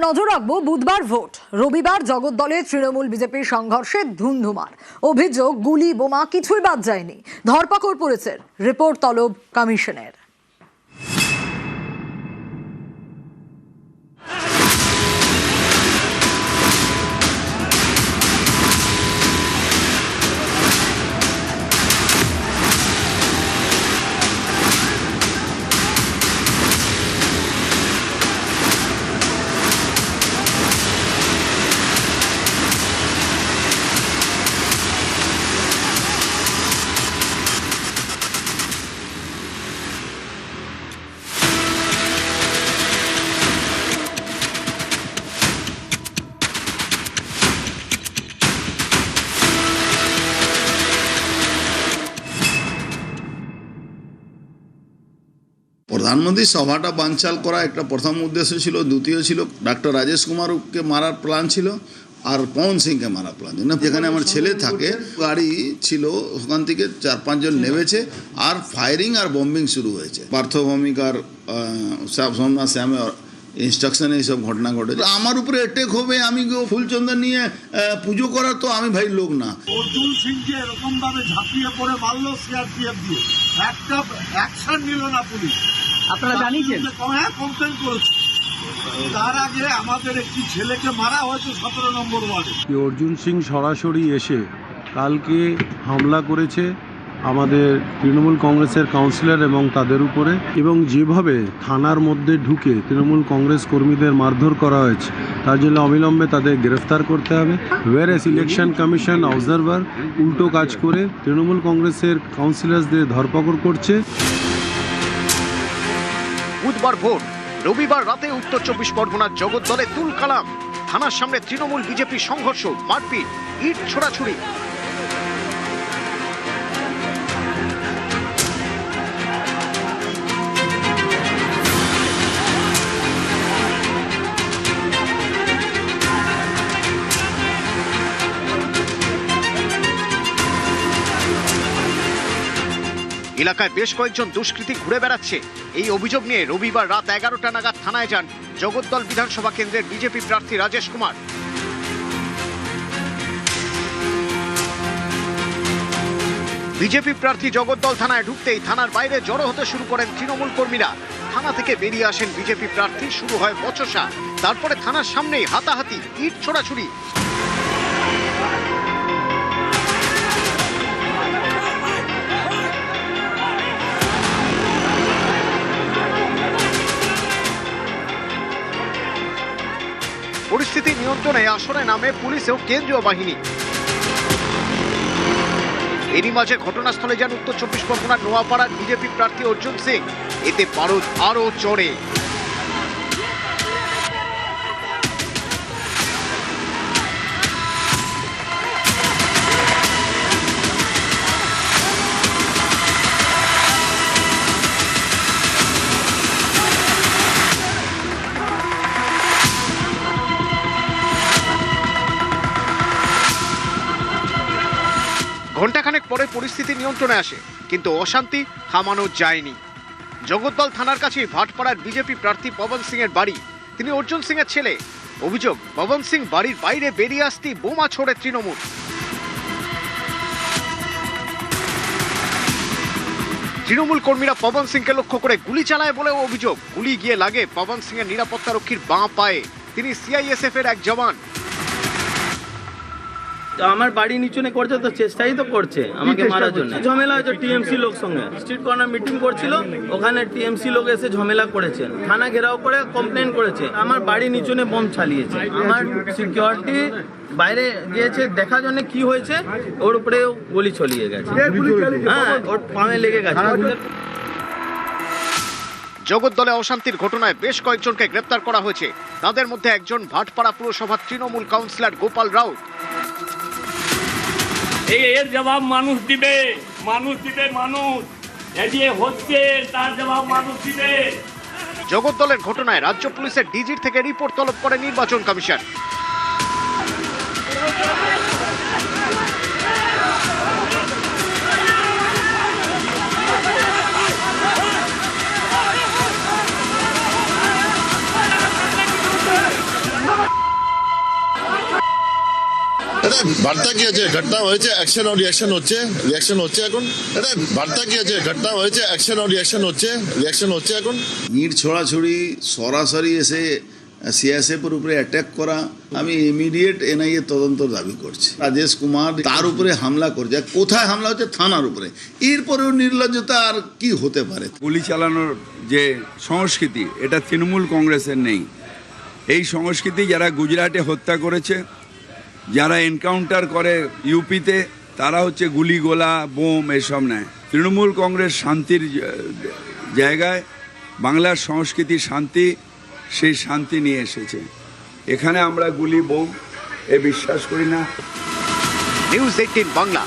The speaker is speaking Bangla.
নজর রাখবো বুধবার ভোট, রবিবার জগদ্দলে তৃণমূল বিজেপির সংঘর্ষে ধুন্ধুমার। অভিযোগ গুলি বোমা কিছুই বাদ যায়নি, ধরপাকড় পড়েছে। রিপোর্ট তলব কমিশনের। প্রধানমন্ত্রী সভাটা বানচাল করা একটা প্রথম উদ্দেশ্য ছিল। দ্বিতীয় ছিল ডক্টর রাজেশ কুমারকে মারার প্ল্যান ছিল, আর পবন সিংকে মারার প্ল্যান ছিল। যেখানে আমার ছেলে থাকে গাড়ি ছিল, ওখান থেকে 4-5 জন নেমেছে আর ফায়ারিং আর বম্বিং শুরু হয়েছে। পার্থ ভৌমিক আর সোমনাথ শ্যামের ইনস্ট্রাকশনে এইসব ঘটনা ঘটেছে। আমার উপরে অ্যাটাক হবে, আমি ফুলচন্দন নিয়ে পুজো করার তো আমি ভাই লোক না। অর্জুন সিংকে এরকম ভাবে ঝাঁপিয়ে পড়ে মারলো সিআরপিএফ দিয়ে, একটা অ্যাকশন নিল না পুলিশ। আপনারা জানিয়েছেন? হ্যাঁ, কমপ্লেন করেছে। তার আগে আমাদের একটি ছেলেকে মারা হয়েছে 17 নম্বর ওয়ার্ডে। অর্জুন সিং সরাসরি এসে কালকে হামলা করেছে আমাদের তৃণমূল কংগ্রেসের কাউন্সিলর এবং তাদের উপরে, এবং যেভাবে থানার মধ্যে ঢুকে তৃণমূল কংগ্রেস কর্মীদের মারধর করা হয়েছে, তার জন্য অবিলম্বে তাদের গ্রেফতার করতে হবে। ওয়ারেস ইলেকশন কমিশন অবজারভার উল্টো কাজ করে তৃণমূল কংগ্রেসের কাউন্সিলরদের ধরপাকড় করছে। বুধবার ভোট, রবিবার রাতে উত্তর 24 পরগনার জগদ্দলে তুলকালাম। থানার সামনে তৃণমূল বিজেপি সংঘর্ষ, মারপিট, ইট ছোড়াছুড়ি। এলাকায় বেশ কয়েকজন দুষ্কৃতী ঘুরে বেড়াচ্ছে। এই অভিযোগ নিয়ে রবিবার রাত 11টা নাগাদ থানায় যান জগদ্দল বিধানসভা কেন্দ্রের বিজেপি প্রার্থী রাজেশ কুমার। বিজেপি প্রার্থী জগদ্দল থানায় ঢুকতেই থানার বাইরে জড়ো হতে শুরু করেন তৃণমূল কর্মীরা। থানা থেকে বেরিয়ে আসেন বিজেপি প্রার্থী, শুরু হয় বচসা। তারপরে থানার সামনেই হাতাহাতি, ইট ছোড়াছুড়ি। পরিস্থিতি নিয়ন্ত্রণে আসরে নামে পুলিশ ও কেন্দ্রীয় বাহিনী। এরই মাঝে ঘটনাস্থলে যান উত্তর 24 পরগনার নোয়াপাড়ার বিজেপি প্রার্থী অর্জুন সিং। এতে বারুদ আরও চড়ে। ঘণ্টাখানেক পরে পরিস্থিতি নিয়ন্ত্রণে আসে, কিন্তু অশান্তি থামানো যায়নি। জগদ্দল থানার কাছে ভাটপাড়ার বিজেপি প্রার্থী পবন সিং এর বাড়ি। তিনি অর্জুন সিং এর ছেলে। অভিযোগ, পবন সিং বাড়ির বাইরে বেরিয়ে আসতেই বোমা ছোড়ে তৃণমূল। তৃণমূল কর্মীরা পবন সিংকে লক্ষ্য করে গুলি চালায় বলেও অভিযোগ। গুলি গিয়ে লাগে পবন সিং এর নিরাপত্তারক্ষীর বাঁ পায়ে। তিনি সিআইএসএফ এর এক জওয়ান। আমার বাড়ি নিচনে করছে তো, চেষ্টাই তো করছে আমাকে মারার জন্য। ঝামেলা হয়েছে টিএমসি লোক সঙ্গে, স্ট্রিট কর্নার মিটিং করছিল, ওখানে টিএমসি লোক এসে ঝামেলা করেছেন, থানা ঘেরাও করে কমপ্লেন করেছে। আমার বাড়ি নিচনে বোম চালিয়েছে। আমার সিকিউরিটি বাইরে গিয়েছে দেখার জন্য কি হয়েছে, ওর উপরেও গুলি চলিয়ে গেছে। হ্যাঁ, ওর পায়ে লেগে গেছে। জগদ্দলে অশান্তির ঘটনায় বেশ কয়েকজনকে গ্রেপ্তার করা হয়েছে। তাদের মধ্যে একজন ভাটপাড়া পুরসভার তৃণমূল কাউন্সিলর গোপাল রাউত। এর জবাব মানুষ দিবে, মানুষ দিবে, মানুষ এগিয়ে হচ্ছে, তার জবাব মানুষ দিবে। জগদ্দলের ঘটনায় রাজ্য পুলিশের ডিজির থেকে রিপোর্ট তলব করে নির্বাচন কমিশন। এটা বার্তা কি আছে? ঘটনা হয়েছে, অ্যাকশন আর রিয়াকশন হচ্ছে এখন। এটা বার্তা কি আছে? ঘটনা হয়েছে, অ্যাকশন আর রিয়াকশন হচ্ছে এখন। ইট ছড়াছড়ি, সরাসরি এসে সিএসএফ এর উপরে অ্যাটাক করা, আমি ইমিডিয়েট এনআইএ তদন্ত দাবি করছি। রাজেশ কুমার তার উপরে হামলা করছে, কোথায় হামলা হচ্ছে? থানার উপরে। এরপরেও নির্লজ্জতা আর কি হতে পারে? গুলি চালানোর যে সংস্কৃতি, এটা তৃণমূল কংগ্রেসের নেই। এই সংস্কৃতি যারা গুজরাটে হত্যা করেছে, যারা এনকাউন্টার করে ইউপিতে, তারা হচ্ছে গুলি গোলা বোম এসব নেয়। তৃণমূল কংগ্রেস শান্তির জায়গায় বাংলার সংস্কৃতি শান্তি, সেই শান্তি নিয়ে এসেছে। এখানে আমরা গুলি বোম এ বিশ্বাস করি না। নিউজ 18 বাংলা।